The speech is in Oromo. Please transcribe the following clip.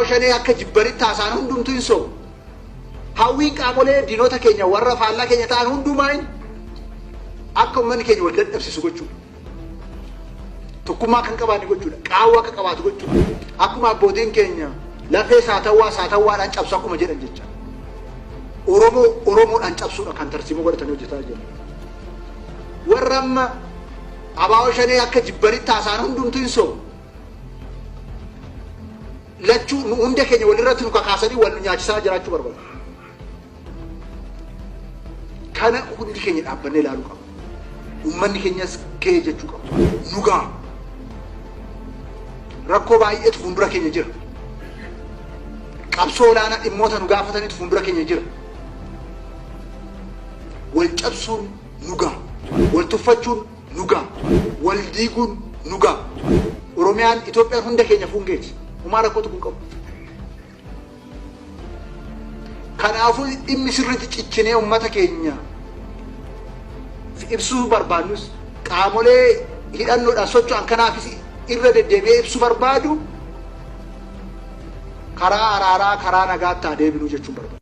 Abaawo Shanee akka jibbanitti haasaan hundumtuu hin sobu. Hawwiin qaamolee diinota keenya warra faallaa keenya ta'an hundumaan akka uummanni keenya wal dadhabsiisu gochuudha. Tokkummaa kan qabaanne gochuudha. Qaawwa akka qabaatu gochuudha. Akkuma abbootiin keenya lafee saatawwaadhaan cabsu akkuma jedhan jecha. Oromoodhaan cabsuudha kan tarsiimoo godhatanii hojjetaa jiru. Warra amma Abaawo Shanee akka jibbanitti haasaan hundumtuu hin sobu. Lachuu hunda keenya walirratti nu kakaasanii wal nyaachisaa jiraachuu barbaadu. Kana hundi keenya dhaabbannee ilaaluu qaba. Uummanni keenyas kee jechuu qaba. Nugaa rakkoo baay'eetu fuuldura keenya jira. Qabsoo olaanaa dhimmoota nu gaafataniitu fuuldura keenya jira. Wal cabsuun nugaa, wal tuffachuun nugaa, wal diiguun nugaa. Oromiyaan Itoophiyaan hunda keenya fuungeeti. Umaa rakkootu kun qabu. Kanaafuu dhimmi sirriitti ciccinee uummata keenya ibsuu barbaadnus qaamolee hidhannoodhaan socho'an kanaafis irra deddeebi'ee ibsuu barbaadu karaa araaraa karaa nagaatti adeemnu jechuun barbaadu.